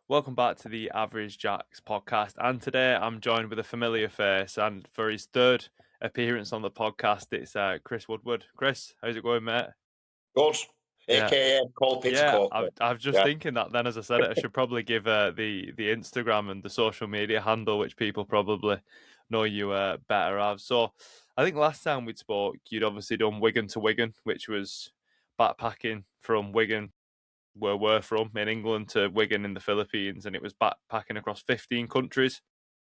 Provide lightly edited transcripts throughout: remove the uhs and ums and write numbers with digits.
Welcome back to the Average Jacks podcast. And today I'm joined with a familiar face. And for his third appearance on the podcast, it's Chris Woodward. Chris, how's it going, mate? Good. Yeah. AKA Cole Yeah, Pitcock. I was just Yeah. thinking that then as I said it, I should probably give the Instagram and the social media handle, which people probably know you better of. So I think last time we spoke, you'd obviously done Wigan to Wigan, which was backpacking from Wigan where we're from in England to Wigan in the Philippines, and it was backpacking across 15 countries.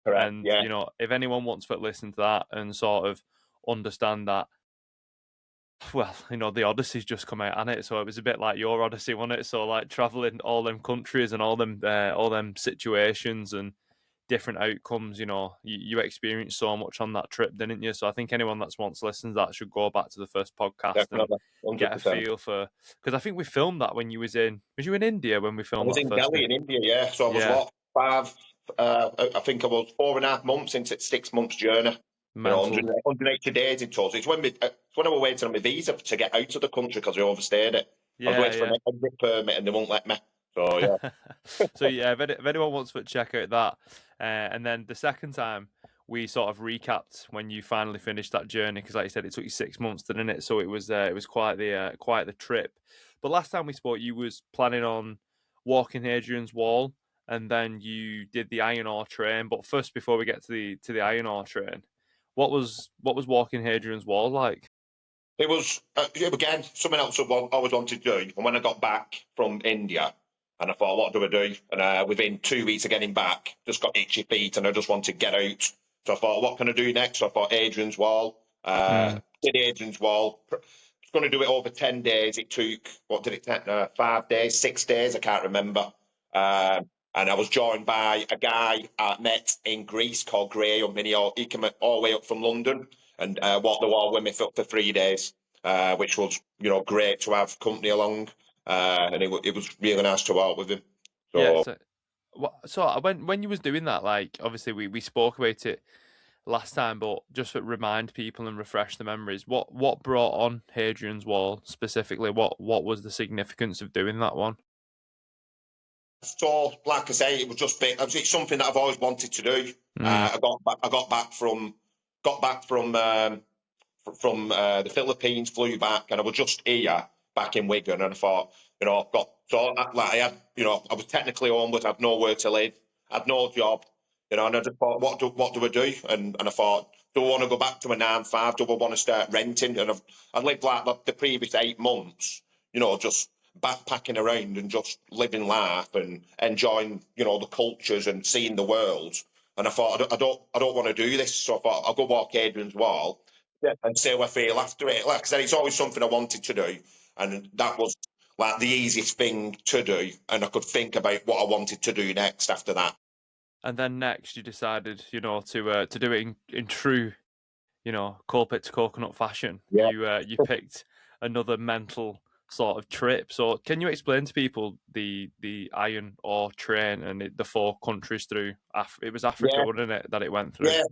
Correct. And, Yeah. if anyone wants to listen to that and sort of understand that, well, the Odyssey's just come out, and it, so it was a bit like your Odyssey, wasn't it? So like traveling all them countries and all them situations and different outcomes, you experienced so much on that trip, didn't you? So I think anyone that wants to listen to that should go back to the first podcast and Definitely. get a 100%. feel for, because I think we filmed that when was you in India when we I filmed was that in first? Delhi in India, yeah. So I was Yeah, what, I think I was 4.5 months into 6 months journey. mental. 180 days in total. It's when I was waiting on my visa to get out of the country because I overstayed it. I was Yeah, waiting for yeah. an exit permit and they won't let me. So yeah. So yeah, if anyone wants to check out that, and then the second time we sort of recapped when you finally finished that journey, because like you said, it took you 6 months, didn't it? So it was quite the trip. But last time we spoke, you was planning on walking Hadrian's Wall, and then you did the iron ore train. But first, before we get to the iron ore train, what was walking Hadrian's Wall like? It was, again, something else I always wanted to do. And when I got back from India, and I thought, what do I do? And within 2 weeks of getting back, just got itchy feet and I just wanted to get out. So I thought, what can I do next? So I thought Hadrian's Wall. Mm. Did Hadrian's Wall. I was going to do it over 10 days. It took, what did it take? 5 days, 6 days? I can't remember. And I was joined by a guy I met in Greece called Graham. And he came all the way up from London and walked the wall with me for 3 days, which was great to have company along, and it was really nice to walk with him. Yeah. So So when you was doing that, like obviously we spoke about it last time, but just to remind people and refresh the memories, what brought on Hadrian's Wall specifically? What was the significance of doing that one? so like I say, it was just it's something that I've always wanted to do. Mm. I got back from the Philippines, flew back, and I was just here back in Wigan, and I thought, I've got so like I had, I was technically homeless, I had nowhere to live, I had no job, and I just thought, what do I do? And I thought, do I want to go back to a 9 to 5? Do I want to start renting? And I lived like the previous 8 months, just backpacking around and just living life and enjoying, the cultures and seeing the world. And I thought, I don't want to do this. So I thought, I'll go walk Hadrian's Wall, yeah, and see how I feel after it. Like I said, it's always something I wanted to do, and that was like the easiest thing to do. And I could think about what I wanted to do next after that. And then next you decided, to do it in true, coal-pit to coconut fashion. Yeah. You picked another mental sort of trip. So can you explain to people the iron ore train and the four countries through? It was Africa, Yeah, wasn't it, that it went through? yeah.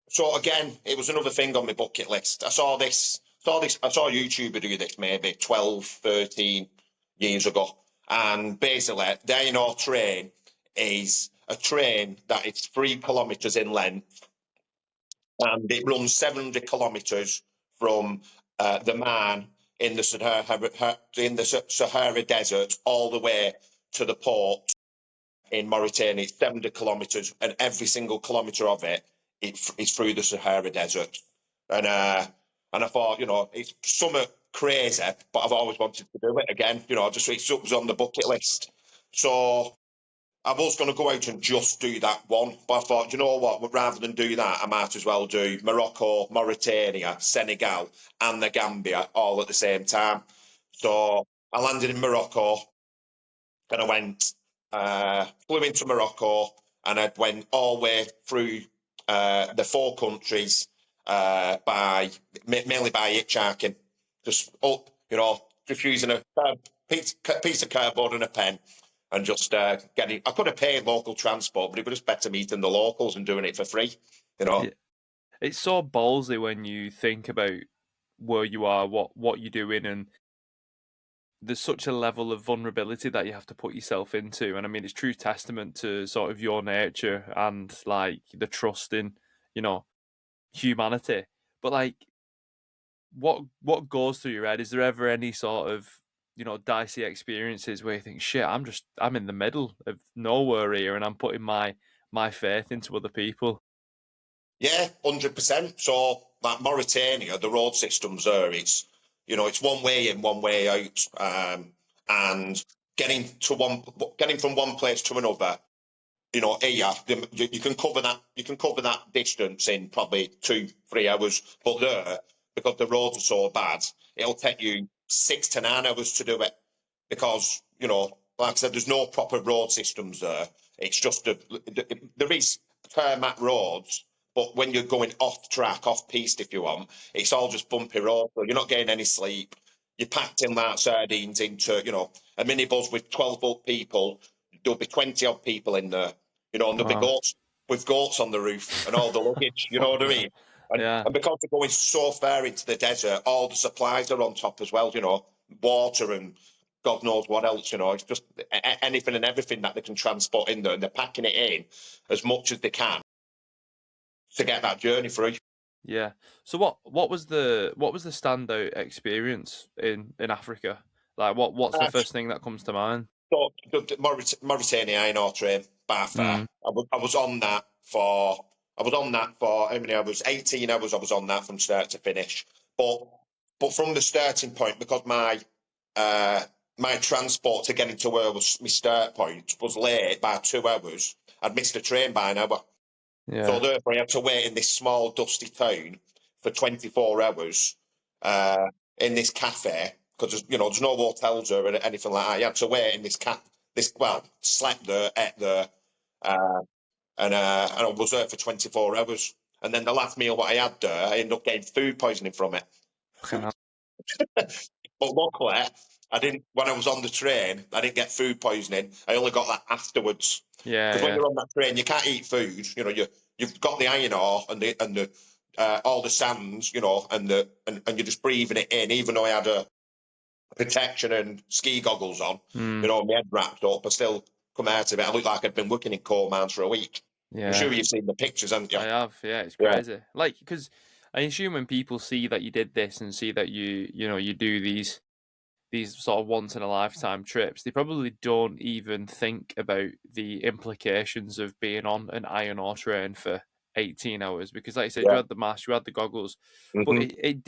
So again, it was another thing on my bucket list. I saw I saw a YouTuber do this maybe 12, 13 years ago. And basically, the iron ore train is a train that is 3 kilometres in length, and it runs 700 kilometres from the man in the Sahara Desert all the way to the port in Mauritania. It's 700 kilometres, and every single kilometre of it is through the Sahara Desert. And I thought, it's somewhat crazy, but I've always wanted to do it again. Just it was on the bucket list. So I was going to go out and just do that one, but I thought, you know what? Rather than do that, I might as well do Morocco, Mauritania, Senegal, and the Gambia all at the same time. So I landed in Morocco, and I flew into Morocco, and I went all the way through the four countries mainly by hitchhiking, just up, just using a piece of cardboard and a pen, and just getting. I could have paid local transport, but it was just better meeting the locals and doing it for free. Yeah. It's so ballsy when you think about where you are, what you're doing, and there's such a level of vulnerability that you have to put yourself into, and I mean, it's true testament to sort of your nature and like the trust in, you know, humanity. But like, what goes through your head? Is there ever any sort of, you know, dicey experiences where you think, shit, I'm in the middle of nowhere here, and I'm putting my faith into other people? Yeah, 100%. So, like Mauritania, the road systems there, it's one way in, one way out, and getting from one place to another. Here you can cover that distance in probably 2-3 hours, but there, because the roads are so bad, it'll take you 6 to 9 hours to do it, because like I said, there's no proper road systems there. It's just there is tarmac roads, but when you're going off track, off piste, if you want, it's all just bumpy roads, so you're not getting any sleep. You're packed in like sardines into a minibus with 12 old people. There'll be 20 odd people in there, and there'll be Wow. goats with goats on the roof and all the luggage. You know Fuck what I yeah. mean? And, Yeah. and because they're going so far into the desert, all the supplies are on top as well. Water and God knows what else. It's just anything and everything that they can transport in there, and they're packing it in as much as they can to get that journey through. Yeah. So what was the standout experience in Africa? Like what's the Uh, first thing that comes to mind? so the Mauritania Iron Ore train by far. Mm. I was on that for how many hours? 18 hours. I was on that from start to finish. But from the starting point, because uh, my transport to getting to where was my start point was late by 2 hours, I'd missed a train by an hour. So Yeah. therefore, I had to wait in this small, dusty town for 24 hours uh, in this cafe, because there's no hotels or anything like that. You had to wait in slept there, ate there, uh, and I was there for 24 hours. And then the last meal what I had there, I ended up getting food poisoning from it. Fucking hell. But luckily, I didn't. When I was on the train, I didn't get food poisoning. I only got that afterwards. Yeah, Because when yeah. you're on that train, you can't eat food. You've got the iron ore and the all the sands, and you're just breathing it in. Even though I had a protection and ski goggles on, Mm. my head wrapped up, I still come out of it. I looked like I'd been working in coal mines for a week. I'm Yeah. sure you've seen the pictures, haven't you? I have, yeah, it's Yeah. crazy. Like, because I assume when people see that you did this and see that you do these sort of once in a lifetime trips, they probably don't even think about the implications of being on an iron ore train for 18 hours. Because, like I said, you Yeah. had the mask, you had the goggles, but Hmm. it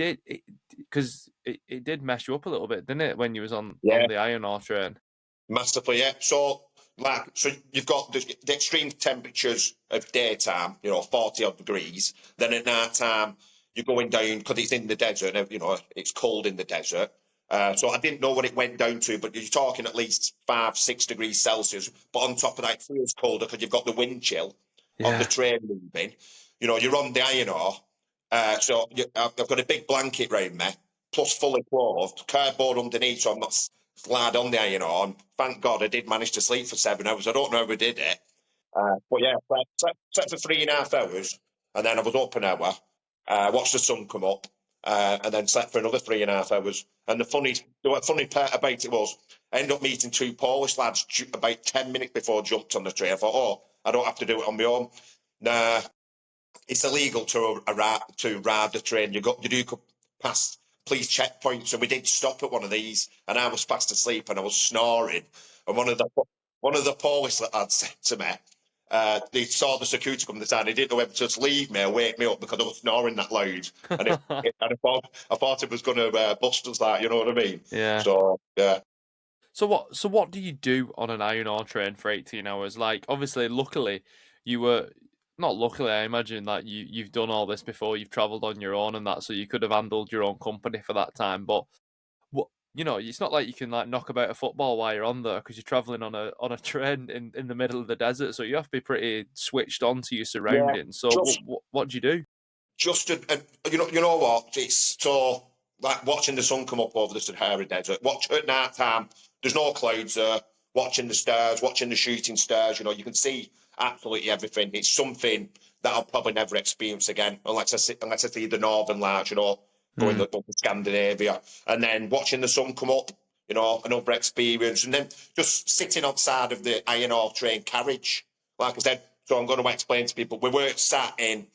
did mess you up a little bit, didn't it, when you was on Yeah. the iron ore train? Massively, yeah. So you've got the extreme temperatures of daytime, 40 odd degrees. Then at night time, you're going down because it's in the desert, and it's cold in the desert. So I didn't know what it went down to, but you're talking at least 5-6 degrees Celsius. But on top of that, it feels colder because you've got the wind chill of the Yeah. train moving. You're on the iron ore. I've got a big blanket round me, plus fully clothed, cardboard underneath, so I'm not glad on the iron ore. And thank God I did manage to sleep for 7 hours. I don't know how we did it. But yeah, slept for 3.5 hours, and then I was up an hour, watched the sun come up, and then slept for another 3.5 hours. And the funny part about it was, I ended up meeting two Polish lads about 10 minutes before I jumped on the train. I thought, oh, I don't have to do it on my own. Nah, it's illegal to ride the train. You do pass police checkpoints, and we did stop at one of these, and I was fast asleep and I was snoring, and one of the Polish lads said to me, they saw the security come to the side. They didn't know whether to just leave me or wake me up because I was snoring that loud, and I thought it was going to bust us. That, you know what I mean? Yeah. So yeah. So what do you do on an iron ore train for 18 hours? Like, obviously, luckily, you were not luckily, I imagine that you've done all this before, you've traveled on your own and that, so you could have handled your own company for that time. But what it's not like you can like knock about a football while you're on there because you're traveling on a train in the middle of the desert. So you have to be pretty switched on to your Yeah, surroundings. So just what do you do? you know what? It's so like watching the sun come up over the Sahara Desert. Watch at night time. There's no clouds there. Watching the stars, watching the shooting stars. You can see absolutely everything. It's something that I'll probably never experience again, unless I see the Northern Lights. Going Mm. up to Scandinavia, and then watching the sun come up. another experience. And then just sitting on the side of the iron ore train carriage, like I said. So I'm going to explain to people, we weren't sat in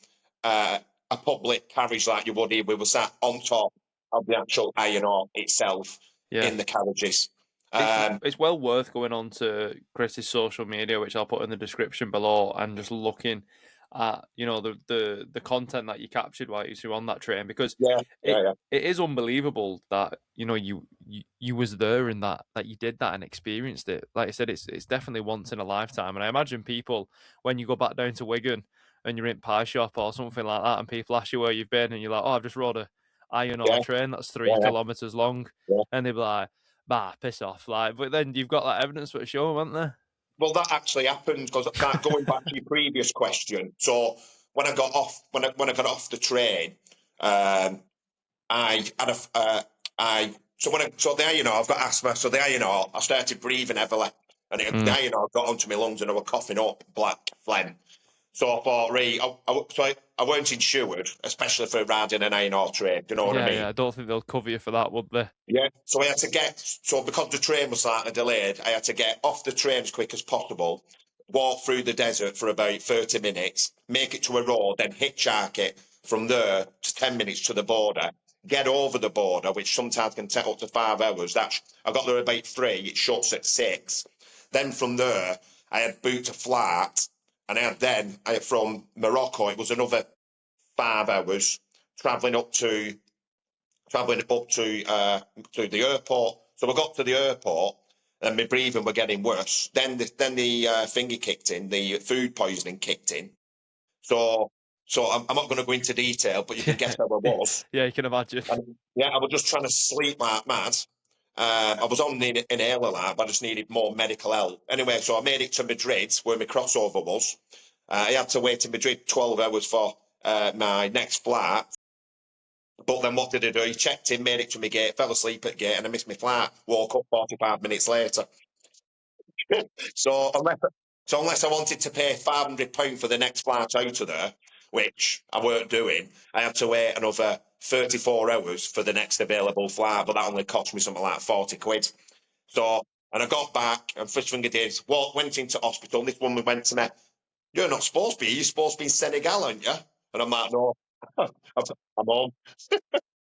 a public carriage like you would here. We were sat on top of the actual iron ore itself Yeah. in the carriages. It's well worth going on to Chris's social media, which I'll put in the description below, and just looking at the content that you captured while you were on that train, because Yeah, it yeah. it is unbelievable that you was there and that you did that and experienced it. Like I said, it's definitely once in a lifetime, and I imagine people, when you go back down to Wigan and you're in pie shop or something like that, and people ask you where you've been, and you're like, oh, I've just rode a iron ore Yeah, train that's yeah, 3 kilometers long, yeah. and they'd be like, bah, piss off. Like, but then you've got that evidence for it show, haven't there? Well, that actually happened because that going back to your previous question. So when I got off, when I got off the train, I had so the iron ore, I've got asthma, so the iron ore, I started breathing heavily, and the iron ore got onto my lungs, and I was coughing up black phlegm. So I thought, right, I weren't insured, especially for riding an iron ore train. Do you know what I mean? Yeah. I don't think they'll cover you for that, would they? Yeah. So I had to because the train was slightly delayed, I had to get off the train as quick as possible, walk through the desert for about 30 minutes, make it to a road, then hitchhike it from there to 10 minutes to the border, get over the border, which sometimes can take up to 5 hours. I got there about 3, it shuts at 6. Then from there, I had booked a flight, and from Morocco, it was another 5 hours travelling up to the airport. So I got to the airport and my breathing were getting worse. Then the finger kicked in, the food poisoning kicked in. So I'm not going to go into detail, but you can guess how I was. Yeah, you can imagine. And, yeah, I was just trying to sleep like mad. I was on the inhaler lab. I just needed more medical help. Anyway, so I made it to Madrid, where my crossover was. I had to wait in Madrid 12 hours for my next flight. But then what did I do? He checked in, made it to my gate, fell asleep at gate, and I missed my flight. Woke up 45 minutes later. so unless I wanted to pay £500 for the next flight out of there, which I weren't doing, I had to wait another 34 hours for the next available flight. But that only cost me something like 40 quid. So, and I got back, and first thing I did, went into hospital. This woman went to me, "You're not supposed to be. You're supposed to be in Senegal, aren't you?" And I'm like, "No, I'm home." And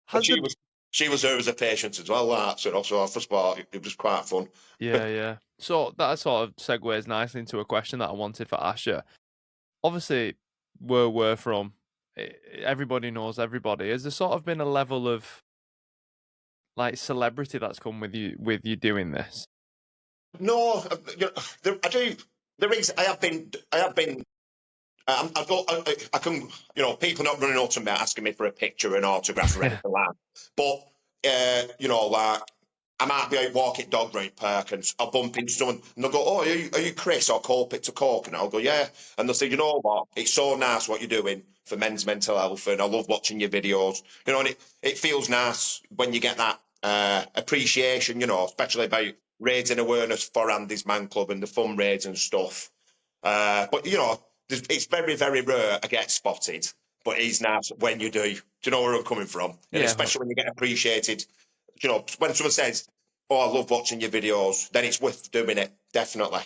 Has the she was there as a patient as well, so I first thought it was quite fun. Yeah. So that sort of segues nicely into a question that I wanted for Asher. Obviously, where we're from, everybody knows everybody. Has there sort of been a level of like celebrity that's come with you doing this? No, I do. There is. I have been. I can. People not running up to me asking me for a picture, an autograph, or anything like that. But like I might be out walking dog round park, and I'll bump into someone, and they'll go, "Oh, are you Chris or Pit to Cork?" And I'll go, "Yeah." And they'll say, "You know what? It's so nice what you're doing for men's mental health, and I love watching your videos." And it feels nice when you get that appreciation. Especially about raising awareness for Andy's Man Club and the fundraising and stuff. But it's very, very rare I get spotted, but it's nice when you do. Do you know where I'm coming from? And Yeah, especially when you get appreciated. When someone says, "Oh, I love watching your videos," then it's worth doing it. Definitely.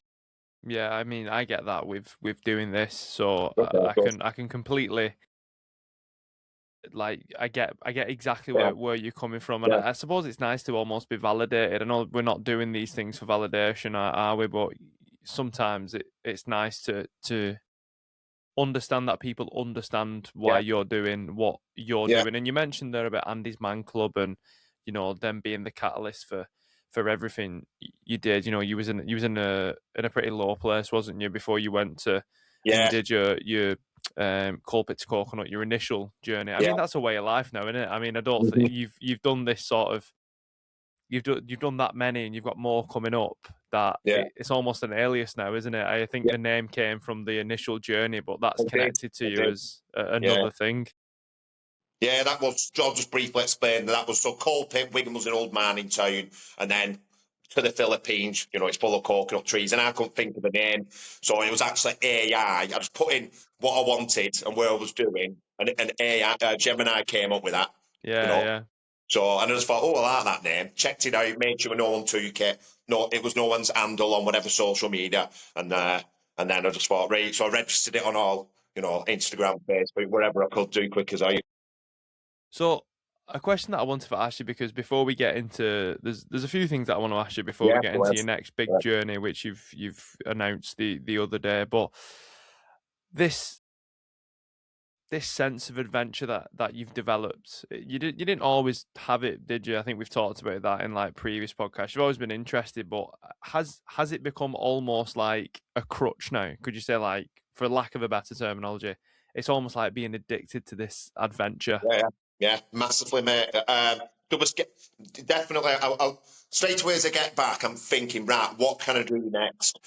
yeah. I mean, I get that with doing this, so Okay, I good. can completely, like, I get exactly Yeah, where you're coming from, and yeah, I suppose it's nice to almost be validated. I know we're not doing these things for validation, are we? But sometimes it's nice to understand that people understand why yeah, you're doing what you're yeah, doing. And you mentioned there about Andy's Man Club and them being the catalyst for everything you did. You was in a pretty low place, wasn't you, before you went to and you yeah, did your Pit to Coconut, your initial journey. I yeah. mean, that's a way of life now, isn't it? I mean, I don't think Mhm. you've done this sort of you've done that many, and you've got more coming up. That Yeah, it's almost an alias now, isn't it? I think yeah. the name came from the initial journey, but that's I did. connected to I you did. as Yeah. another thing. Yeah, that was. I'll just briefly explain that was so Pit, Wigan was an old mining town, and then to the Philippines, it's full of coconut trees, and I couldn't think of a name, so it was actually AI. I just put in what I wanted and where I was doing, and AI Gemini came up with that. You Yeah, know, yeah. So, and I just thought, oh, I like that name. Checked it out, made sure no one took it. No, it was no one's handle on whatever social media. And then I just thought, right, so I registered it on all, Instagram, Facebook, wherever I could do quick as I. So, a question that I wanted to ask you, because before we get into, there's a few things that I want to ask you before we Yeah, get well, into your next big journey, which you've announced the other day. But this this sense of adventure that you've developed, you didn't always have it, did you? I think we've talked about that in like previous podcasts. You've always been interested, but has it become almost like a crutch now? Could you say, like, for lack of a better terminology, it's almost like being addicted to this adventure? yeah, massively, mate. There was definitely. I'll straight away as I get back, I'm thinking, right, what can I do next?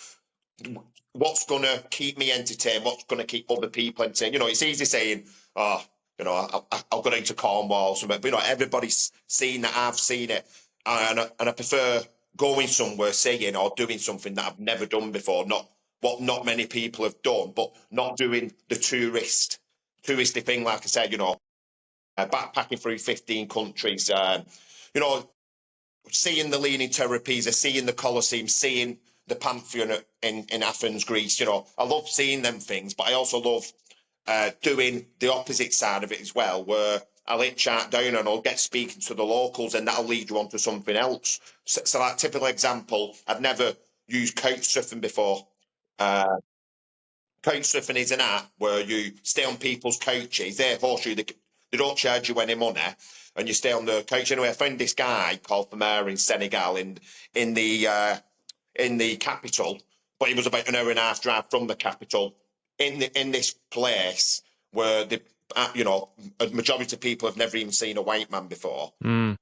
What's going to keep me entertained? What's going to keep other people entertained? It's easy saying, oh, I'll go down to Cornwall, but everybody's seen that. I've seen it, and I prefer going somewhere, saying or doing something that I've never done before. Not what not many people have done, but not doing the touristy thing. Like I said, backpacking through 15 countries. You know, seeing the Leaning Tower of Pisa, seeing the Colosseum, seeing the Pantheon in Athens, Greece. I love seeing them things, but I also love doing the opposite side of it as well, where I'll hitchhike down and I'll get speaking to the locals, and that'll lead you on to something else. So like typical example, I've never used couch surfing before. Uh, Couch surfing is an app where you stay on people's couches. They horseshoe, they don't charge you any money, and you stay on the couch. Anyway, I found this guy called Venari in Senegal in the capital, but he was about an hour and a half drive from the capital. In this place where a majority of people have never even seen a white man before. Mm.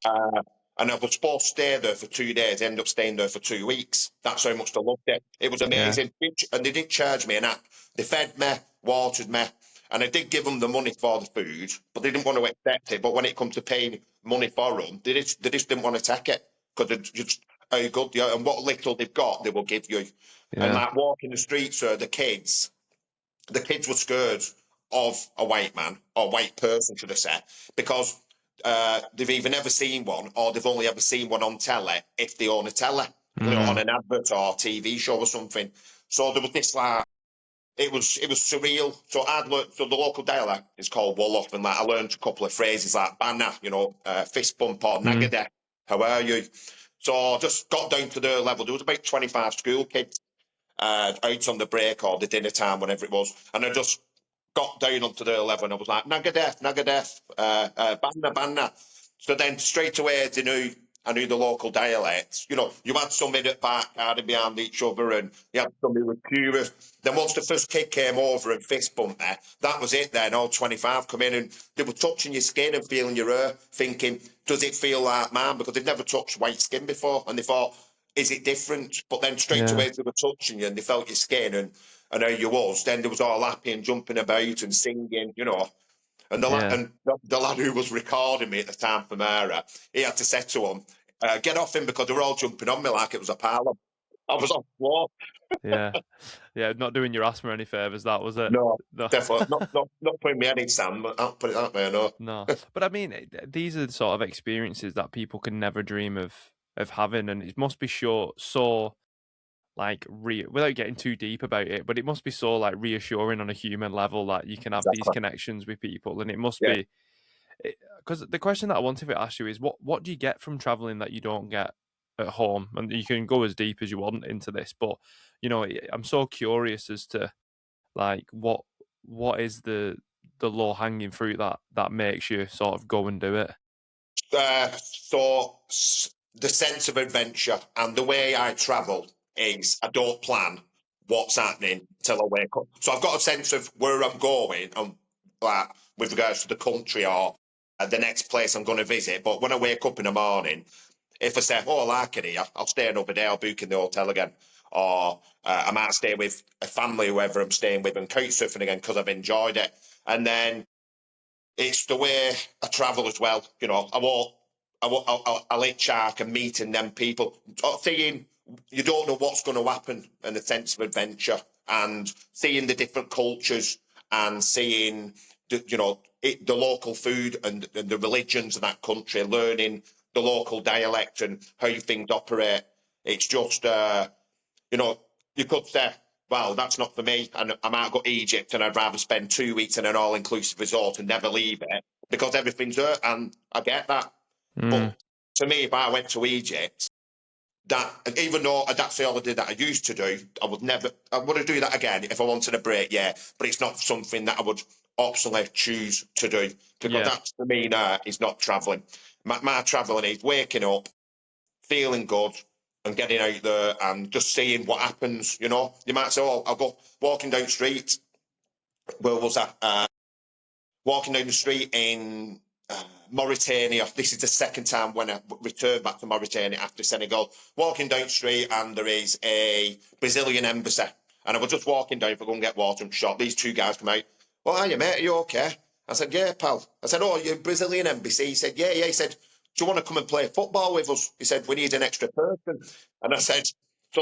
And I was supposed to stay there for 2 days. I ended up staying there for 2 weeks. That's how much I loved it. It was amazing. Yeah. And they didn't charge me an app. They fed me, watered me, and I did give them the money for the food, but they didn't want to accept it. But when it comes to paying money for them, they just didn't want to take it, because they're just how good they are. And what little they've got, they will give you. Yeah. And like walking the streets, the kids were scared of a white man, or white person, should I say, because they've either never seen one, or they've only ever seen one on telly, if they own a telly, on an advert or TV show or something. So there was this it was surreal. So I'd learned, so the local dialect is called Wolof, and I learned a couple of phrases like banna, fist bump, or nagade, how are you? So I just got down to their level. There was about 25 school kids out on the break or the dinner time, whenever it was, and I just got down onto their level, and I was like, Nagadef, Banna, Banna. So then straight away I knew the local dialects. You had somebody at back hiding behind each other, and you had somebody with curious. Then once the first kid came over and fist bumped there, that was it then. All 25 come in, and they were touching your skin and feeling your hair, thinking, does it feel like mine? Because they've never touched white skin before, and they thought, is it different? But then straight away they were touching you, and they felt your skin and how you was. Then there was all happy and jumping about and singing, And the lad who was recording me at the time for Mara, he had to say to him, get off him, because they were all jumping on me like it was a parlour. I was on the floor. Yeah, not doing your asthma any favours, that was it. No. Definitely not putting me head in sand, but I'll put it that way. No, but I mean, these are the sort of experiences that people can never dream of having, and it must be so like without getting too deep about it, but it must be so like reassuring on a human level that you can have these connections with people, and it must be, because the question that I wanted to ask you is what do you get from traveling that you don't get at home? And you can go as deep as you want into this, but I'm so curious as to like what is the low hanging fruit that makes you sort of go and do it. So the sense of adventure, and the way I travel is I don't plan what's happening till I wake up. So I've got a sense of where I'm going, and like with regards to the country or the next place I'm going to visit. But when I wake up in the morning, if I say, oh, I like it here, I'll stay another day, I'll book in the hotel again. Or I might stay with a family, whoever I'm staying with, and couch surfing again because I've enjoyed it. And then it's the way I travel as well. I'll hitchhike and meeting them people. Seeing, you don't know what's going to happen, and a sense of adventure, and seeing the different cultures, and seeing the local food and the religions of that country, learning the local dialect and how things operate. It's just, you could say, well, that's not for me, and I might go to Egypt and I'd rather spend 2 weeks in an all-inclusive resort and never leave it because everything's there, and I get that. But to me, if I went to Egypt, that even though that's the holiday that I used to do, I would do that again if I wanted a break, yeah. But it's not something that I would optionally choose to do because that's for me now is not travelling. My travelling is waking up, feeling good, and getting out there and just seeing what happens. You might say, "Oh, I'll go walking down the street." Where was that? Walking down the street in Mauritania. This is the second time when I returned back to Mauritania after Senegal. Walking down the street and there is a Brazilian embassy. And I was just walking down for go and get water and shop. These two guys come out. "Well, are you, mate? Are you okay?" I said, "Yeah, pal." I said, "Oh, you're Brazilian embassy?" He said, "Yeah, yeah." He said, "Do you want to come and play football with us?" He said, "We need an extra person." And I said, I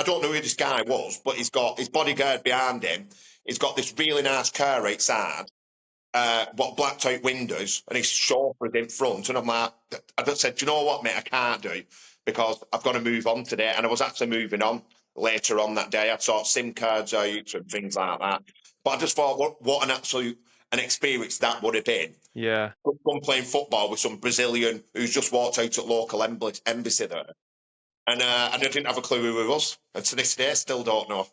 don't know who this guy was, but he's got his bodyguard behind him. He's got this really nice car outside. Blacked out windows, and his chauffeur's in front, and I'm like, I just said, "Do you know what, mate? I can't do because I've got to move on today." And I was actually moving on later on that day. I'd sort SIM cards out and things like that. But I just thought, what an experience that would have been. Yeah. From playing football with some Brazilian who's just walked out at local embassy there, and I didn't have a clue who he was, and to this day, I still don't know.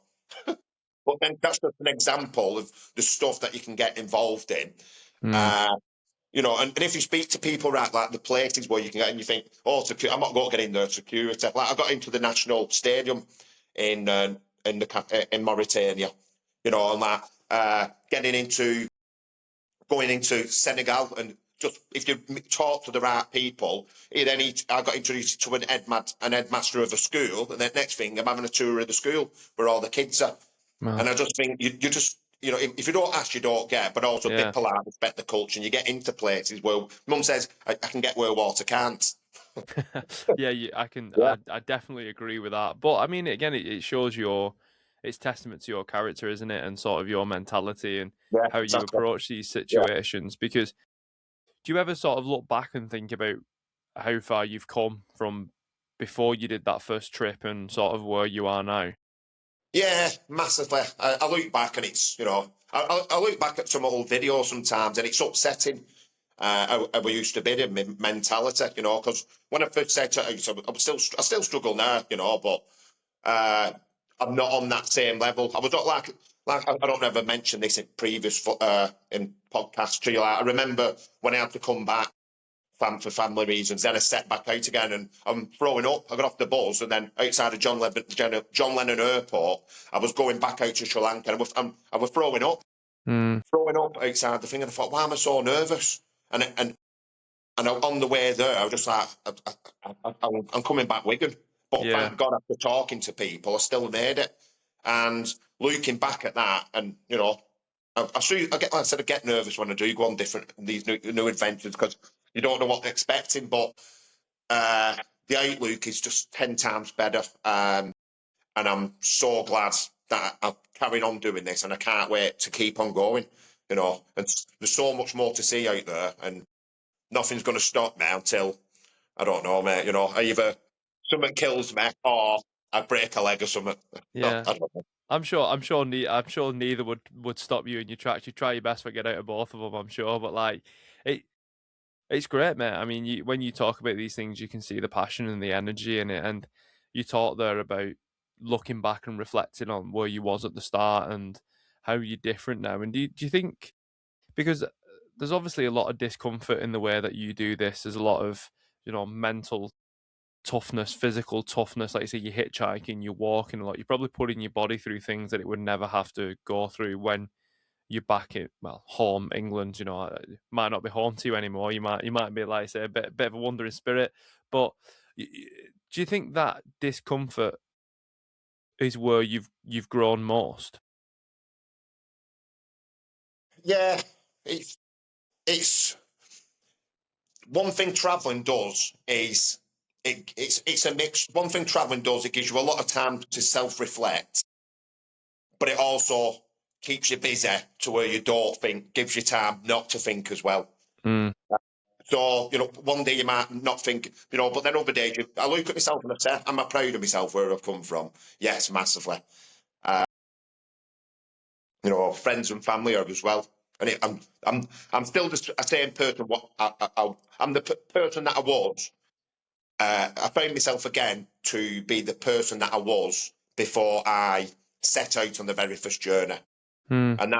But then that's just an example of the stuff that you can get involved in. And if you speak to people like the places where you can get, and you think, "Oh, I'm not going to get in there security." Like I got into the national stadium in Mauritania, and going into Senegal, and just if you talk to the right people, I got introduced to an headmaster of a school, and then next thing I'm having a tour of the school where all the kids are. Wow. And I just think you just, if you don't ask, you don't get, but also be polite, respect the culture, and you get into places where Mum says, I can get where water can't. Yeah, I can. I definitely agree with that. But I mean, again, it shows it's testament to your character, isn't it? And sort of your mentality and how you approach these situations. Because do you ever sort of look back and think about how far you've come from before you did that first trip and sort of where you are now? Yeah, massively. I look back and it's, I look back at some old videos sometimes and it's upsetting how we used to be in mentality, because when I first set it out, I still struggle now, but I'm not on that same level. I was not like I don't ever mention this in previous in podcasts to you. I remember when I had to come back for family reasons. Then I set back out again, and I'm throwing up. I got off the bus, and then outside of John Lennon Airport, I was going back out to Sri Lanka, and I was throwing up, outside the thing, and I thought, why am I so nervous? And on the way there, I was just like, I'm coming back Wigan. But thank God, after talking to people, I still made it. And looking back at that, and I get nervous when I do go on these new adventures because you don't know what they're expecting. But the outlook is just 10 times better, and I'm so glad that I'm carrying on doing this, and I can't wait to keep on going. And there's so much more to see out there, and nothing's going to stop me until, I don't know, mate. Either something kills me or I break a leg or something. Yeah. I don't know. I'm sure neither would stop you in your tracks. You try your best to get out of both of them, I'm sure. But like, it's great, mate. I mean, when you talk about these things, you can see the passion and the energy in it. And you talk there about looking back and reflecting on where you was at the start and how you're different now. And do you think, because there's obviously a lot of discomfort in the way that you do this, there's a lot of mental toughness, physical toughness, like you say, you're hitchhiking, you're walking a lot, you're probably putting your body through things that it would never have to go through when you're back in home England. It might not be home to you anymore. You might be, like I say, a bit of a wandering spirit. But do you think that discomfort is where you've grown most? Yeah, it's one thing traveling does is it's a mix. One thing traveling does, it gives you a lot of time to self-reflect, but it also keeps you busy to where you don't think, gives you time not to think as well. Mm. So, one day you might not think, but then other days, I look at myself and I say, am I proud of myself where I've come from? Yes, massively. Friends and family are as well. And I'm still the same person. I'm the person that I was. I found myself again to be the person that I was before I set out on the very first journey. Mm. And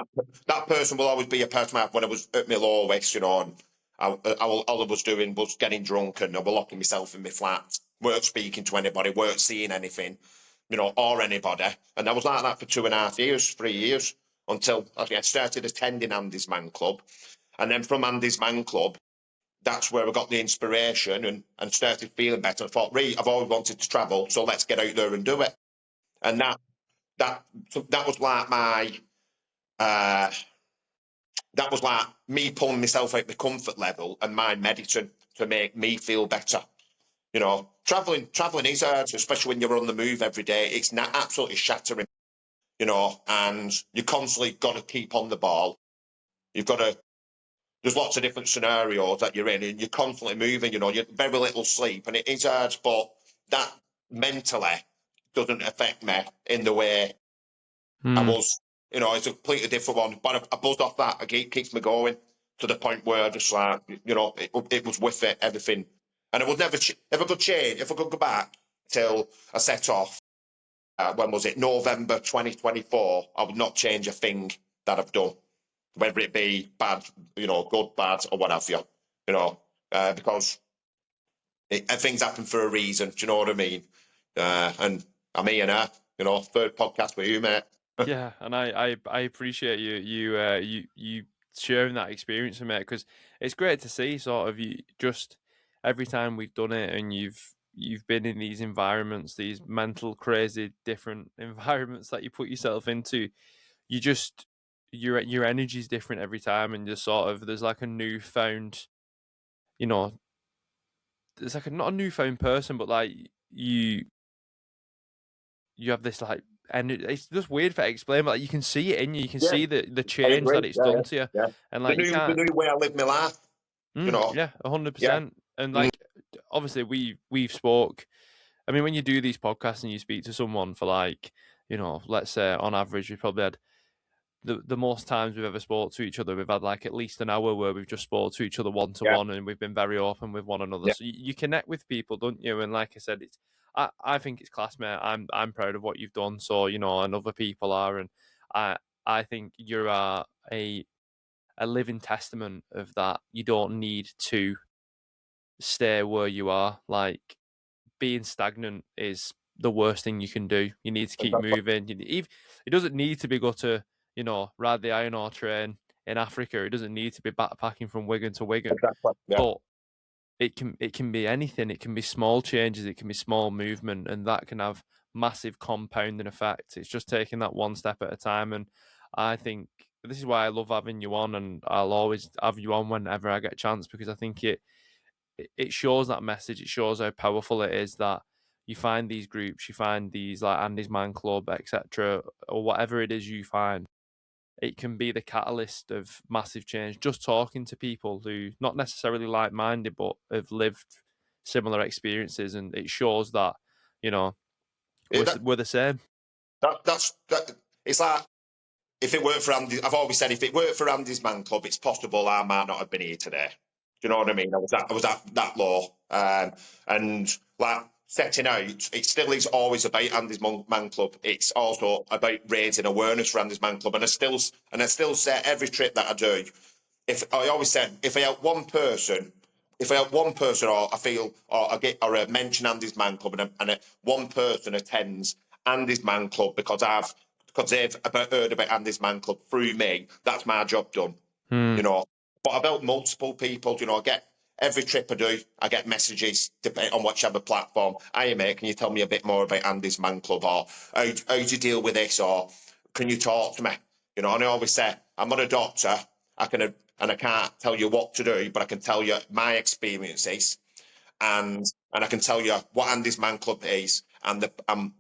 that person will always be a person when I was at my lowest, and all I was doing was getting drunk and I was locking myself in my flat, weren't speaking to anybody, weren't seeing anything, or anybody. And I was like that for 2.5 years, 3 years, until I started attending Andy's Man Club. And then from Andy's Man Club, that's where I got the inspiration and started feeling better. I thought, I've always wanted to travel, so let's get out there and do it. And that was like that was like me pulling myself out the comfort level and my medicine to make me feel better. Traveling is hard, especially when you're on the move every day. It's not absolutely shattering, and you constantly got to keep on the ball. There's lots of different scenarios that you're in, and you're constantly moving, you're very little sleep, and it is hard, but that mentally doesn't affect me in the way I was. It's a completely different one, but I buzzed off that. It keeps me going to the point where I just like, it was with it, everything. And I would never, if I could change, if I could go back till I set off, when was it? November 2024, I would not change a thing that I've done, whether it be bad, good, bad, or what have you, because things happen for a reason. Do you know what I mean? And I'm here now, third podcast with you, mate. Yeah, and I appreciate you sharing that experience with me, because it's great to see sort of you just every time we've done it and you've been in these environments, these mental crazy different environments that you put yourself into, you just your energy's different every time, and just sort of there's like a newfound, there's like not a newfound person, but like you have this like, and it's just weird for explain, but like, you can see it in you. You can see the change that it's done to you, and like the new way I live my life. Yeah, 100%. And like, obviously, we've spoke. I mean, when you do these podcasts and you speak to someone for like, let's say on average, we probably had the most times we've ever spoke to each other. We've had like at least an hour where we've just spoke to each other one to one, and we've been very open with one another. So you connect with people, don't you? And like I said, I think it's class, mate. I'm proud of what you've done. So and other people are, and I think you're a living testament of that. You don't need to stay where you are. Like, being stagnant is the worst thing you can do. You need to keep moving. It doesn't need to be go to, ride the iron ore train in Africa. It doesn't need to be backpacking from Wigan to Wigan. But it can be anything. It can be small changes. It can be small movement, and that can have massive compounding effect. It's just taking that one step at a time. And I think this is why I love having you on, and I'll always have you on whenever I get a chance, because I think it shows that message. It shows how powerful it is that you find these groups, you find these like Andy's Man Club, etc., or whatever it is you find. It can be the catalyst of massive change. Just talking to people who not necessarily like-minded, but have lived similar experiences, and it shows that we're the same. It's like, if it weren't for Andy, I've always said, if it weren't for Andy's Man Club, it's possible I might not have been here today. Do you know what I mean? I was at that low, and like setting out, it still is always about Andy's Man Club. It's also about raising awareness for Andy's Man Club, and I still say every trip that I do, if I always said, if I help one person, or I feel, or I mention Andy's Man Club, and one person attends Andy's Man Club because they've heard about Andy's Man Club through me, that's my job done. But about multiple people, I get every trip I do, I get messages depending on whichever platform. Hey mate, can you tell me a bit more about Andy's Man Club, or how do you deal with this, or can you talk to me? And I always say, I'm not a doctor, and I can't tell you what to do, but I can tell you my experiences, and I can tell you what Andy's Man Club is, and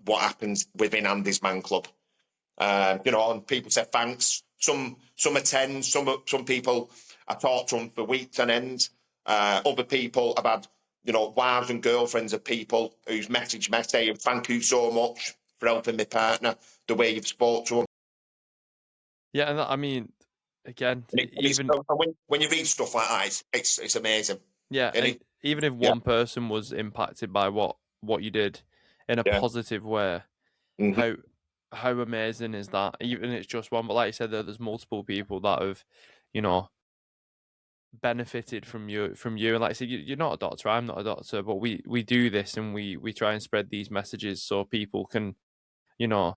what happens within Andy's Man Club. You know, and people say thanks. Some attend. Some people I talk to them for weeks on end. Other people I've had, you know, wives and girlfriends of people who's messaged me saying thank you so much for helping my partner, the way you've spoke to them. Yeah, and I mean, again, even When you read stuff like that, it's amazing. yeah, and even if Yeah, one person was impacted by what you did in a yeah. positive way, Mm-hmm. how amazing is that? Even if it's just one, but like you said, there's multiple people that have, you know, benefited from you. And like I said, you're not a doctor, I'm not a doctor, but we do this and we try and spread these messages so people can, you know,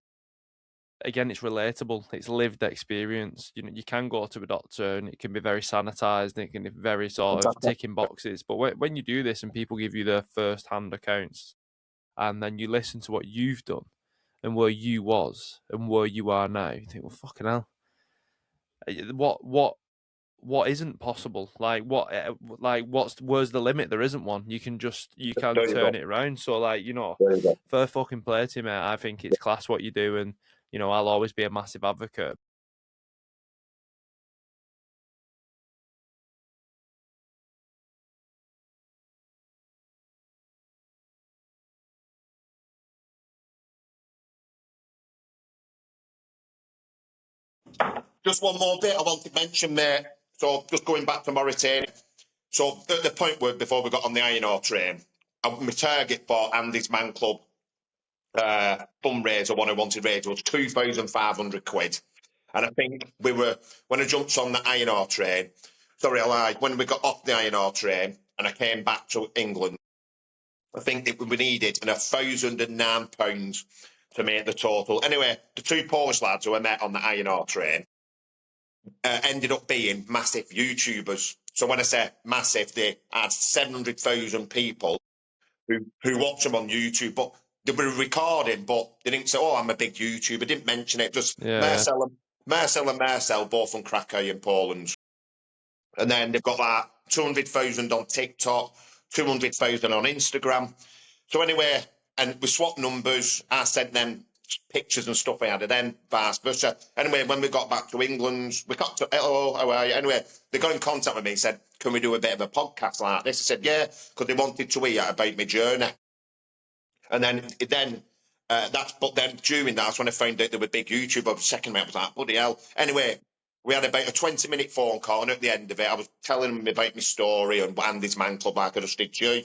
again, it's relatable, it's lived experience. You know, you can go to a doctor and it can be very sanitized and it can be very sort of Exactly. ticking boxes, but when you do this and people give you their first hand accounts and then you listen to what you've done and where you was and where you are now, you think, well, fucking hell, what isn't possible? Like where's the limit? There isn't one. You can There you turn go. it around. So like, you know, There you go. fair fucking play to you, mate. I think it's class what you do, and you know, I'll always be a massive advocate. Just one more bit I want to mention, mate. So just going back to Mauritania. So at the point where before we got on the iron ore train, my target for Andy's Man Club fundraiser, one I wanted raised, was 2,500 quid. And I think when I jumped on the iron ore train, sorry, I lied, when we got off the iron ore train and I came back to England, I think that we needed £1,009 to make the total. Anyway, the two Polish lads who I met on the iron ore train ended up being massive YouTubers. So when I say massive, they had 700,000 people who watch them on YouTube, but they were recording, but they didn't say, "Oh, I'm a big YouTuber." They didn't mention it. Just Yeah, Marcel and Marcel, both from Krakow in Poland, and then they've got like 200,000 on TikTok, 200,000 on Instagram. So anyway, and we swapped numbers. I sent them pictures and stuff I had, and then vice versa. Anyway, when we got back to England, we got to, hello, how are you? Anyway, they got in contact with me and said, can we do a bit of a podcast like this? I said, yeah, because they wanted to hear about my journey. And but then during that's when I found out they were big YouTubers. Second mate was like, bloody hell. Anyway, we had about a 20-minute phone call, and at the end of it, I was telling him about my story and Andy's Man Club like I just did to you.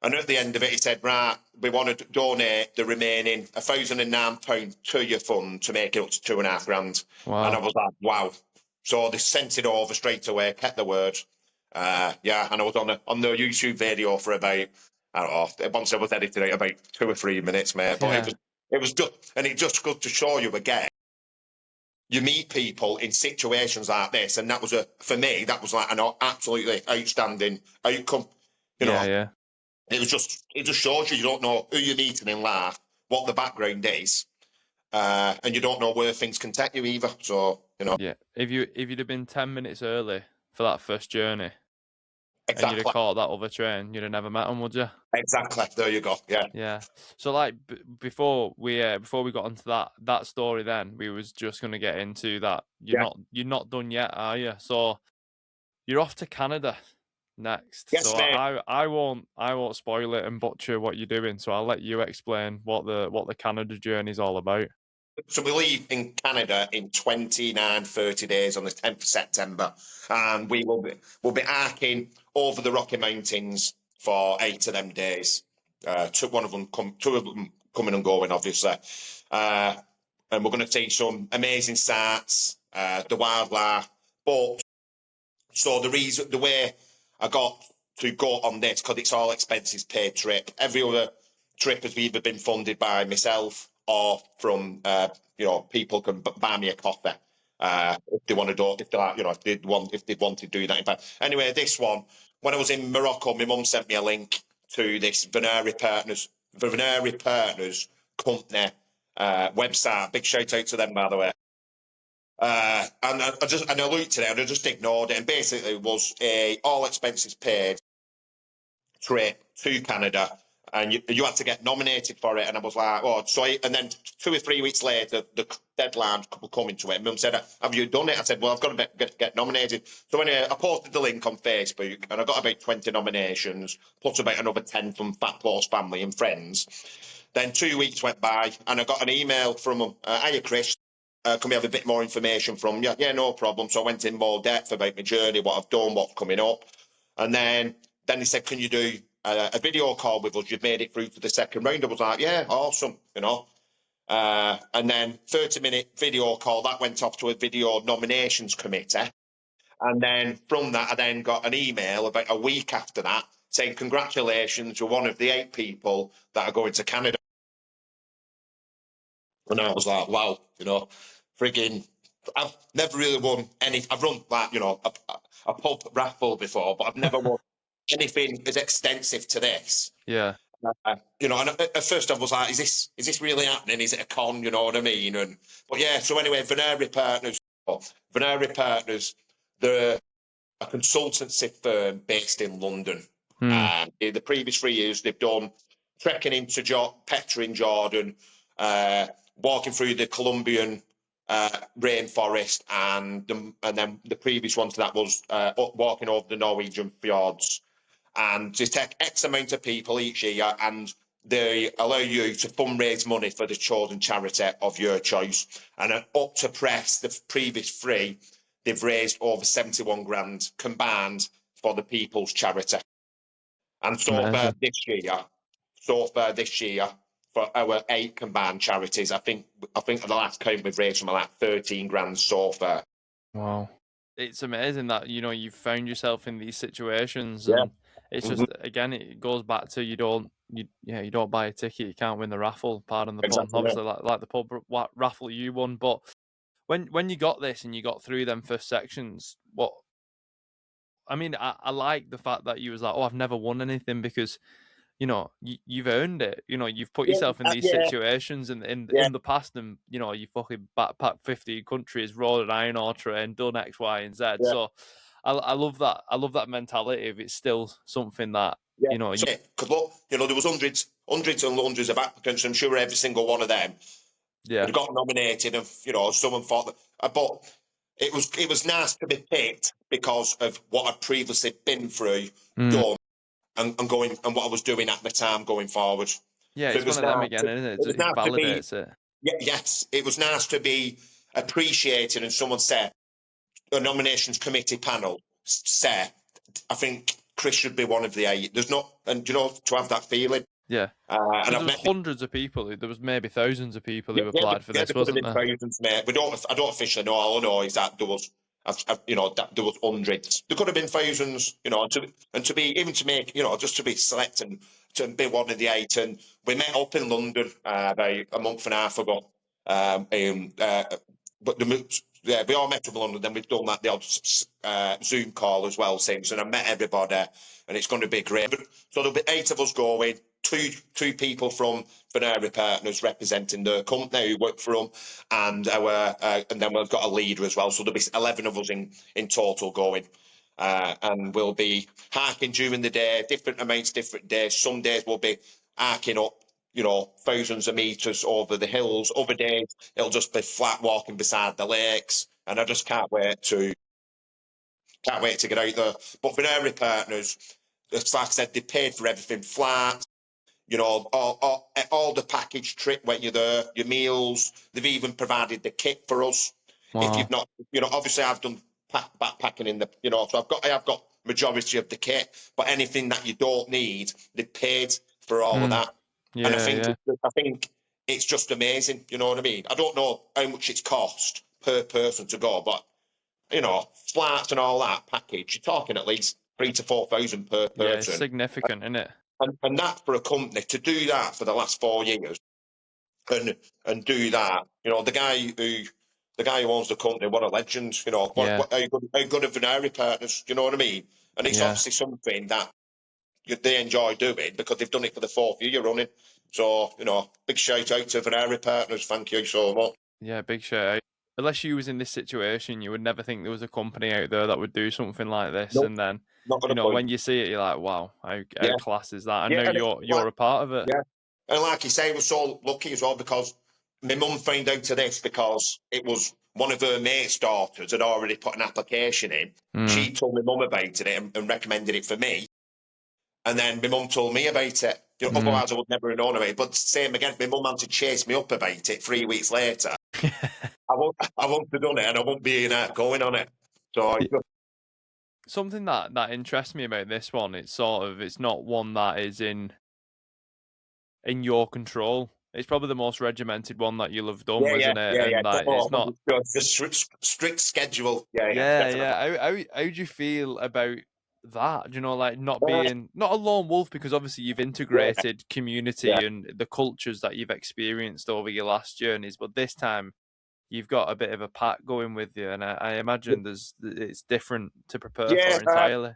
And at the end of it, he said, right, we want to donate the remaining £1,009 to your fund to make it up to £2,500. wow. And I was like, wow. So they sent it over straight away, kept the word. Yeah, and I was on the YouTube video for about, I don't know, once I was editing it, about 2 or 3 minutes, mate. But Yeah, it was just, and it just goes to show you again, you meet people in situations like this, and that was for me, that was like an absolutely outstanding outcome. You know, yeah. it just shows you don't know who you're meeting in life, what the background is, and you don't know where things can take you either. So, you know. Yeah, if you'd have been 10 minutes early for that first journey and you'd have Exactly. caught that other train, you'd have never met them, would you? Exactly. There you go. Yeah. Yeah. So like before we got onto that story, then we was just gonna get into that. Yeah. You're not done yet, are you? So you're off to Canada next. Yes, So mate. I won't spoil it and butcher what you're doing. So I'll let you explain what the Canada journey is all about. So we leave in Canada in 29, 30 days on the 10th of September, and we'll be arcing over the Rocky Mountains for 8 of them days. Two of them coming and going, obviously, and we're going to see some amazing sights, the wildlife. But so the way I got to go on this, because it's all expenses paid trip. Every other trip has either been funded by myself or from people can buy me a coffee if they want to do, if they like, if they want to do that. In fact, anyway, this one, when I was in Morocco, my mum sent me a link to this Venari Partners company website. Big shout out to them, by the way. And I looked at it and I just ignored it. And basically, it was a all expenses paid trip to Canada and you had to get nominated for it. And I was like, oh, and then 2 or 3 weeks later, the deadline was coming to it. Mum said, have you done it? I said, well, I've got to get nominated. So anyway, I posted the link on Facebook, and I got about 20 nominations, plus about another 10 from Fat Close family and friends. Then 2 weeks went by, and I got an email from them. Hiya, Chris. Can we have a bit more information from you? Yeah, no problem. So I went in more depth about my journey, what I've done, what's coming up. And then he said, can you do a video call with us? You've made it through to the second round. I was like, yeah, awesome, you know. And then 30-minute video call, that went off to a video nominations committee. And then from that, I then got an email about a week after that saying, congratulations, you're one of the 8 people that are going to Canada. And I was like, wow, you know, frigging, I've never really won any. I've run like, you know, a pub raffle before, but I've never won anything as extensive to this. Yeah. You know, and at first I was like, is this really happening? Is it a con? You know what I mean? But yeah, so anyway, Venari Partners, they're a consultancy firm based in London. In the previous 3 years, they've done trekking into Petra in Jordan, walking through the Colombian rainforest, and then the previous one to that was walking over the Norwegian fjords. And they take X amount of people each year, and they allow you to fundraise money for the chosen charity of your choice. And up to press, the previous 3, they've raised over 71 grand combined for the People's Charity. And so far this year, for our 8 combined charities, I think at the last count we've raised something like 13 grand so far. Wow. It's amazing that, you know, you've found yourself in these situations, and it's just, again, it goes back to you don't buy a ticket, you can't win the raffle, pardon the pun, obviously, like the pub raffle you won. But when you got this and you got through them first sections, I like the fact that you was like, oh, I've never won anything, because, you know, you've earned it. You know, you've put yourself in these situations in the past, and, you know, you fucking backpacked 50 countries, rode an iron ore train, done X, Y, and Z. Yeah. So I love that. I love that mentality of it's still something that, you know. Because look, you know, there was hundreds and hundreds of applicants. I'm sure every single one of them got nominated, and, you know, someone thought that. But it was nice to be picked because of what I'd previously been through, done. And going, and what I was doing at the time going forward. Yeah, so it's one of them again, isn't it? It validates it. Yeah, yes, it was nice to be appreciated, and someone said, a nominations committee panel said, I think Chris should be one of the 8. There's not, and you know, to have that feeling. Yeah. And there was hundreds of people. There was maybe thousands of people who applied for this, wasn't there? Thousands, mate. I don't officially know. All I know is that there was. You know, there was hundreds. There could have been thousands, you know, to make, you know, just to be selected and to be one of the 8. And we met up in London about a month and a half ago. But we all met up in London. Then we've done the odd Zoom call as well since, and I met everybody, and it's going to be great. So there'll be 8 of us going. Two people from Venari Partners representing the company who work for them, and then we've got a leader as well. So there'll be 11 of us in total going, and we'll be hiking during the day, different amounts, different days. Some days we'll be hiking up, you know, thousands of meters over the hills. Other days it'll just be flat walking beside the lakes, and I just can't wait to get out there. But Venari Partners, it's like I said, they paid for everything, flat. You know, all the package trip when you're there, your meals. They've even provided the kit for us. Wow. If you've not, you know, obviously I've done backpacking in the, you know, so I have got majority of the kit, but anything that you don't need, they've paid for all of that. Yeah, and I think it's just amazing. You know what I mean? I don't know how much it's cost per person to go, but, you know, flights and all that package, you're talking at least 3,000 to 4,000 per person. Yeah, it's significant, isn't it? And that for a company to do that for the last 4 years, and do that, you know, the guy who owns the company, what a legend, you know. How good are Venari Partners? You know what I mean? And it's obviously something that they enjoy doing because they've done it for the 4th year running. So, you know, big shout out to Venari Partners. Thank you so much. Yeah, big shout out. unless you was in this situation, you would never think there was a company out there that would do something like this. Nope, And then, not gonna point. when you see it, you're like, wow, how Yeah, class is that? I yeah, know and it's you're like, a part of it. yeah, and like you say, we're so lucky as well because my mum found out to this because it was one of her mate's daughters had already put an application in. Mm, She told my mum about it and recommended it for me. And then my mum told me about it. mm. Otherwise, I would never have known about it. But same again, my mum had to chase me up about it 3 weeks later. I won't have done it, and I won't be going on it. So Something that interests me about this one, it's not one that is in your control. It's probably the most regimented one that you'll have done, yeah, wasn't it? yeah, yeah. And that Oh, it's not. just strict schedule. Yeah, yeah, Yeah, definitely. yeah. How do you feel about that? Do you know, like not Uh, being not a lone wolf because obviously you've yeah, integrated yeah, community and the cultures that you've experienced over your last journeys, but this time you've got a bit of a pack going with you, and I imagine it's different to prepare yeah. for entirely.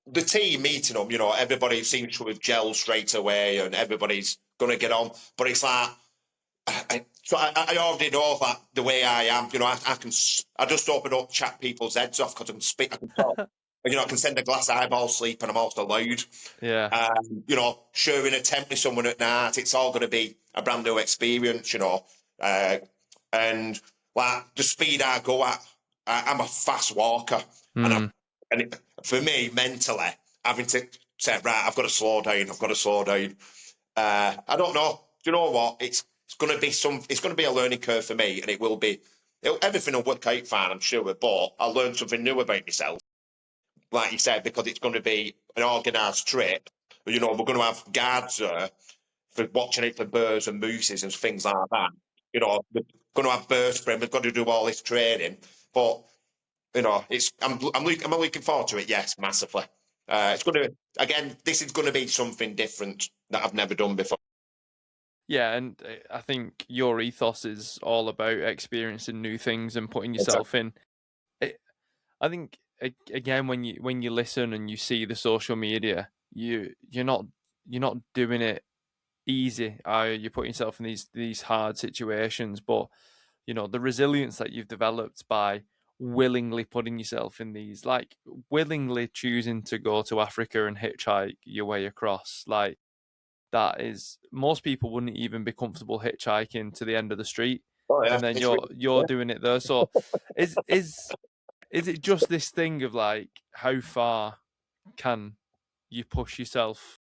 The team meeting them, everybody seems to have gelled straight away, and everybody's going to get on. But it's like I already know that the way I am, I just open up, chat people's heads off because I can speak, I can talk. I can send a glass of eyeball sleep and I'm also loud. Yeah. Sharing a tent with someone at night, it's all going to be a brand new experience, and like the speed I go at, I'm a fast walker, and Mm. for me mentally, having to say, right, I've got to slow down. I've got to slow down. I don't know. Do you know what? It's going to be It's going to be a learning curve for me, and it will be. Everything will work out fine, I'm sure. But I'll learn something new about myself, like you said, because it's going to be an organised trip. We're going to have guards there for watching it for birds and mooses and things like that. We're going to have bird spray. We've got to do all this training, but I'm looking forward to it. Yes, massively. It's going to again. This is going to be something different that I've never done before. Yeah, and I think your ethos is all about experiencing new things and putting Exactly. yourself in. I think again when you listen and you see the social media, you're not doing it easy. You're putting yourself in these hard situations, but the resilience that you've developed by willingly putting yourself in these, like willingly choosing to go to Africa and hitchhike your way across, like that is most people wouldn't even be comfortable hitchhiking to the end of the street, Oh yeah, and then it's you're yeah. doing it there. So is is is it just this thing of like how far can you push yourself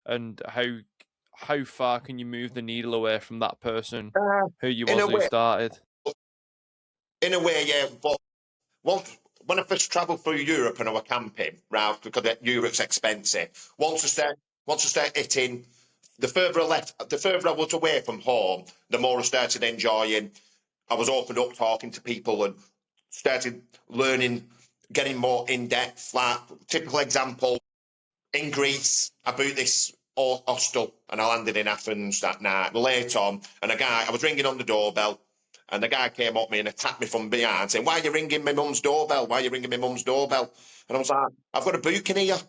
and how far can you move the needle away from that person Uh, who you in was a who way, started? yeah. But once when I first travelled through Europe and I was camping, right, because Europe's expensive. Once I start hitting, the further I left, the further I was away from home, the more I started enjoying. I was opened up talking to people and started learning, getting more in depth. Like typical example in Greece, I booked this hostel and I landed in Athens that night. Late on, and I was ringing on the doorbell, and the guy came up me and attacked me from behind, saying, "Why are you ringing my mum's doorbell? Why are you ringing my mum's doorbell?" And I was like, "I've got a booking here."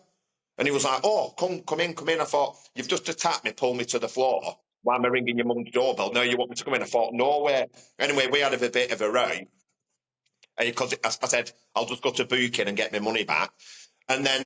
And he was like, "Oh, come in, come in." I thought, "You've just attacked me, pulled me to the floor. Why am I ringing your mum's doorbell? No, you want me to come in?" I thought, "No way." Anyway, we had a bit of a row because I said, "I'll just go to booking and get my money back." And then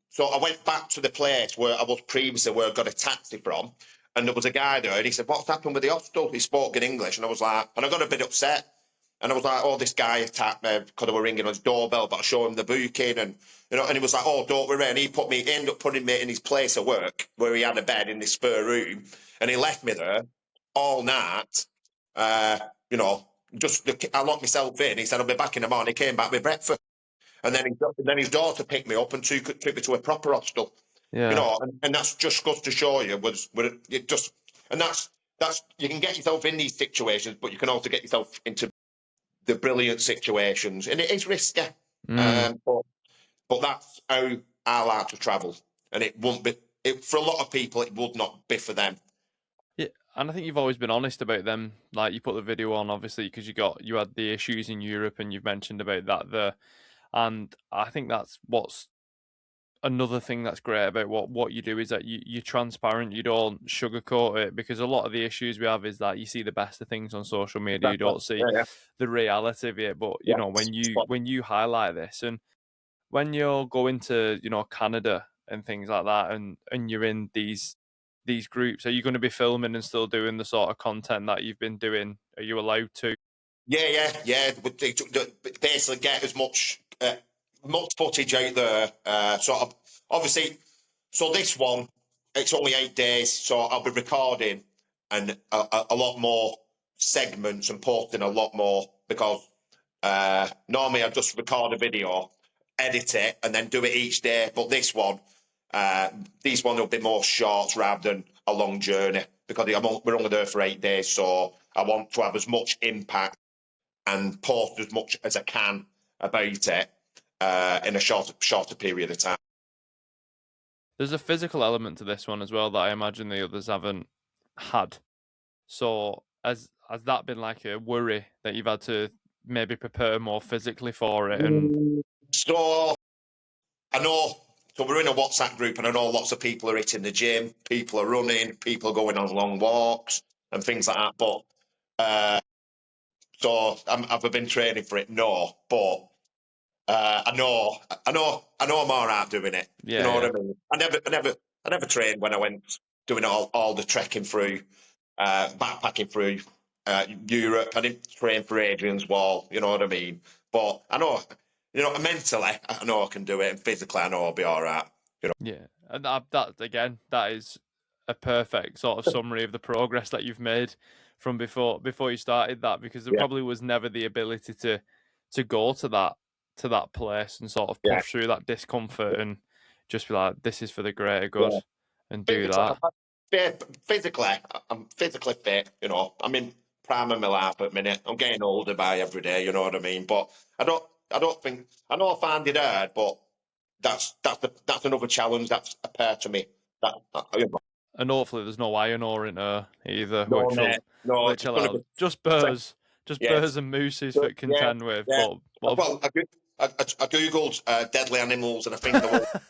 so I went back to the place where I was previously, where I got a taxi from, and there was a guy there, and he said, "What's happened with the hostel?" He spoke in English, and I was like, and I got a bit upset, and I was like, "Oh, this guy attacked me because I was ringing on his doorbell, but I showed him the booking, and and he was like, 'Oh, don't worry,' and he ended up putting me in his place of work where he had a bed in this spare room, and he left me there all night, uh, you know." I locked myself in. He said, "I'll be back in the morning." He came back with breakfast. And then his daughter picked me up and took me to a proper hostel. Yeah. And that's just goes to show you was it just and that's you can get yourself in these situations, but you can also get yourself into the brilliant situations, and it is risky. Mm. But that's how I like to travel, and it won't be for a lot of people. It would not be for them. Yeah, and I think you've always been honest about them. Like you put the video on, obviously, because you had the issues in Europe, and you've mentioned about that there. And I think that's what's another thing that's great about what you do is that you're transparent. You don't sugarcoat it, because a lot of the issues we have is that you see the best of things on social media, you Exactly. don't see Yeah, yeah, the reality of it. But yeah. when you highlight this, and when you're going to Canada and things like that, and you're in these groups, are you going to be filming and still doing the sort of content that you've been doing? Are you allowed to? Yeah. Basically, get as much footage out there. Sort of obviously. So this one, it's only 8 days, so I'll be recording and a lot more segments and posting a lot more, because normally I just record a video, edit it, and then do it each day. But this one, these one will be more shorts rather than a long journey, because we're only there for 8 days, so I want to have as much impact and post as much as I can about it in a shorter period of time. There's a physical element to this one as well that I imagine the others haven't had. So has that been like a worry that you've had to maybe prepare more physically for it? And So I know, so we're in a WhatsApp group, and I know lots of people are hitting the gym, people are running, people are going on long walks and things like that. But so have I been training for it? No, but I know I'm all right doing it. You know yeah, what I mean? I never trained when I went doing all the trekking through, backpacking through Europe. I didn't train for Hadrian's Wall. You know what I mean? But I know, mentally, I know I can do it, and physically, I know I'll be all right. yeah, and that again, that is a perfect sort of summary of the progress that you've made from before you started that, because there Yeah, probably was never the ability to go to that place and sort of yeah, push through that discomfort and just be like, this is for the greater good, yeah. and do Physically, that. physically, I'm physically fit. I'm in prime of my life at the minute. I'm getting older by every day. You know what I mean? But I don't think I know I find it hard, but that's another challenge that's a part to me. And hopefully there's no iron ore in her either, No, which will mate, no, it's which going to allow be just yeah, bears and mooses for yeah, contend with. yeah. But Well, I googled deadly animals, and I think the one that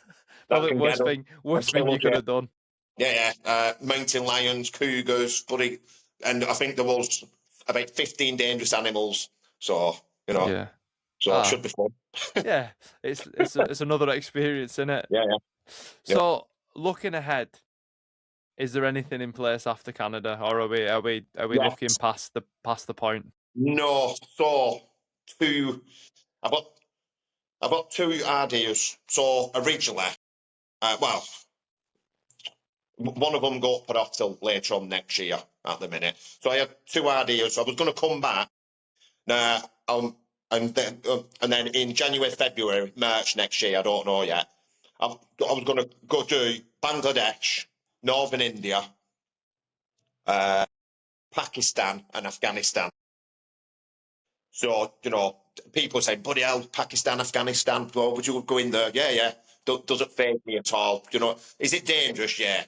probably can get them worst and thing kill you you. could have done. Mountain lions, cougars, and I think there was about 15 dangerous animals. So Yeah. so it Ah, should be fun. yeah. It's another experience, isn't it? Yeah, yeah, yeah. So looking ahead, is there anything in place after Canada, or are we Yeah. looking past the point? No, so two. I've got I've got two ideas. So originally, well, one of them got put off till later on next year at the minute. So I had two ideas. I was going to come back now, and then in January, February, March next year, I don't know yet. I was going to go do Bangladesh, Northern India, uh, Pakistan, and Afghanistan. So, people say, bloody hell, Pakistan, Afghanistan, well, would you go in there? Yeah, yeah. Doesn't faze me at all. Is it dangerous? Yeah.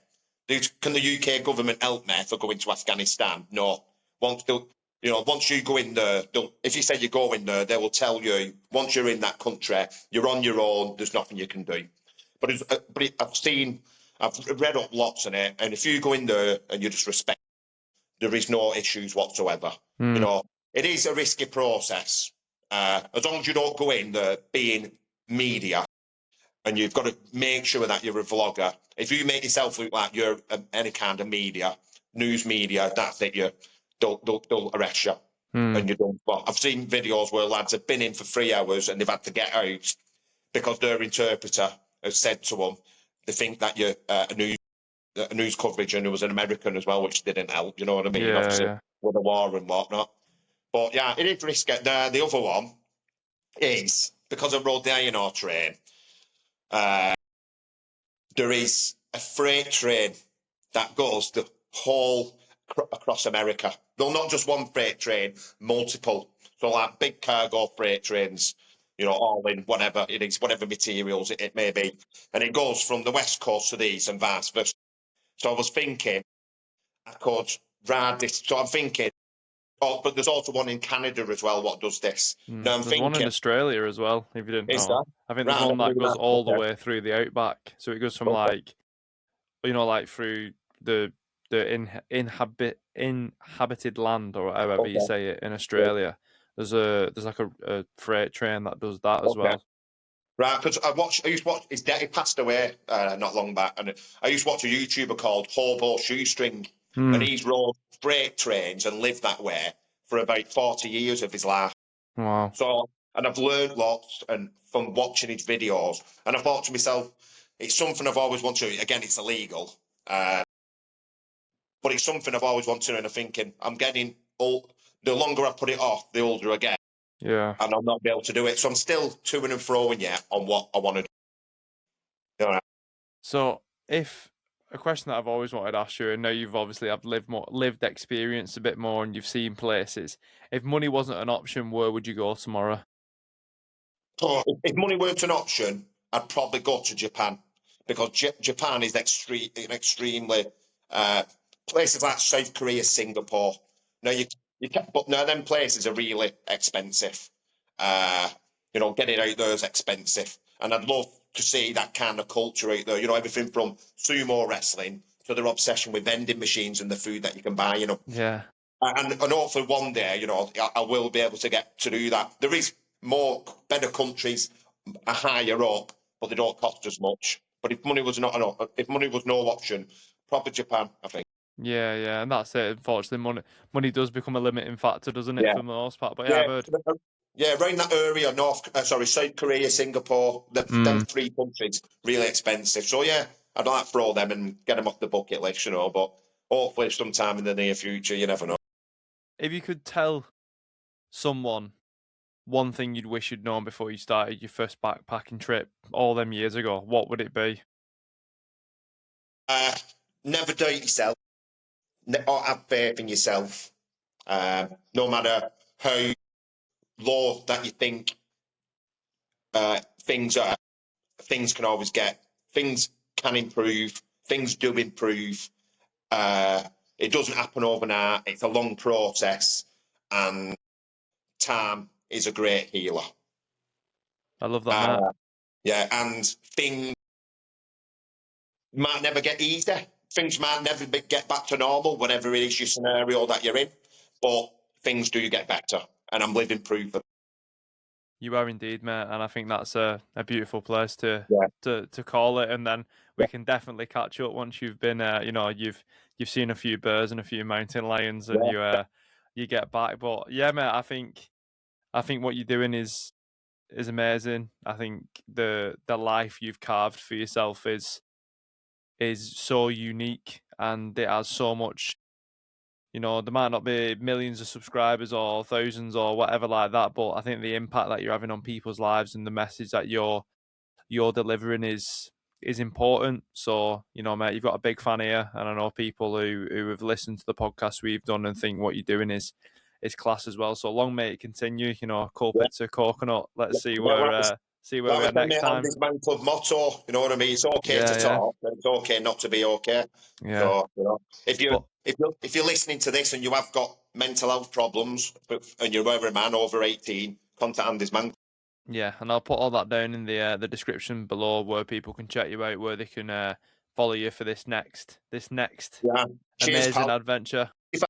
Can the UK government help me for going to Afghanistan? No. Once you go in there, if you say you go in there, they will tell you, once you're in that country, you're on your own, there's nothing you can do. But I've read up lots on it, and if you go in there and you just respect, there is no issues whatsoever. Hmm. It is a risky process. As long as you don't go in there being media, and you've got to make sure that you're a vlogger. If you make yourself look like you're any kind of media, news media, that's it. They'll arrest you, Hmm. and you're done. But I've seen videos where lads have been in for 3 hours and they've had to get out because their interpreter has said to them, they think that you're a news coverage, and it was an American as well, which didn't help. You know what I mean? Yeah, Obviously, yeah. with the war and whatnot. But yeah, it is risky. The other one is because I rode the iron ore train. There is a freight train that goes the whole across America. Well, not just one freight train, multiple. So like big cargo freight trains, all in whatever it is, whatever materials it may be. And it goes from the west coast to the east and vice versa. So I was thinking I could ride this. So I'm thinking Oh, but there's also one in Canada as well. What does this? Now I'm There's one in thinking, Australia as well, if you didn't is know. that I think there's right? I one never that knew goes that. all the Okay, way through the outback. So it goes from okay, like, like through the inhabited land, or however you okay, say it, in yeah, Australia. There's like a freight train that does that as okay. well. Right, because I used to watch. His dad, he passed away not long back, and I used to watch a YouTuber called Hobo Shoestring, and Hmm. he's rode freight trains and lived that way for about 40 years of his life. Wow. So, and I've learned lots and from watching his videos, and I thought to myself, it's something I've always wanted to. Again, it's illegal, but it's something I've always wanted to. And I'm thinking, I'm getting old. The longer I put it off, the older I get, Yeah. and I'll not be able to do it. So I'm still to and froing yet on what I want to do. You know, So, if a question that I've always wanted to ask you, I know you've obviously have lived experience a bit more, and you've seen places. If money wasn't an option, where would you go tomorrow? so if money weren't an option, I'd probably go to Japan because Japan is extremely places like South Korea, Singapore. Now you can, but now them places are really expensive. Uh, getting out there is expensive, and I'd love to see that kind of culture out there. Everything from sumo wrestling to their obsession with vending machines and the food that you can buy. Yeah. And hopefully one day, I will be able to get to do that. There is better countries are higher up, but they don't cost as much. But if money was if money was no option, probably Japan, I think. Yeah, yeah, and that's it. Unfortunately, money does become a limiting factor, doesn't it, Yeah, for the most part? But yeah, yeah, I've heard. yeah. Around that area, South Korea, Singapore, them Mm. three countries really expensive. So yeah, I'd like to throw them and get them off the bucket list, But hopefully, sometime in the near future, you never know. If you could tell someone one thing you'd wish you'd known before you started your first backpacking trip all them years ago, what would it be? Uh, Never doubt yourself. Or have faith in yourself. No matter how low that you think things are, things can always things can improve, things do improve. It doesn't happen overnight, it's a long process, and time is a great healer. I love that, Matt. Yeah, and things might never get easier. Things might never get back to normal, whatever it is your scenario that you're in, but things do get better, and I'm living proof of You are indeed, mate, and I think that's a beautiful place to yeah. to call it. And then we can definitely catch up once you've been, you've seen a few bears and a few mountain lions, and Yeah. you get back. But yeah, mate, I think what you're doing is amazing. I think the life you've carved for yourself is so unique, and it has so much. There might not be millions of subscribers or thousands or whatever like that, but I think the impact that you're having on people's lives and the message that you're delivering is important. So, mate, you've got a big fan here, and I know people who have listened to the podcast we've done and think what you're doing is class as well. So long may it continue. Yeah. Culprit to coconut. Let's see Yeah, where like we we are say, next mate, time. Andy's Man Club motto. You know what I mean? It's okay to Yeah, yeah, talk, but it's okay not to be okay. yeah. So, if you But if you're listening to this and you have got mental health problems, and you're a man over 18, contact Andy's Man. yeah, and I'll put all that down in the description below where people can check you out, where they can follow you for this next Yeah. Cheers, amazing pal. adventure.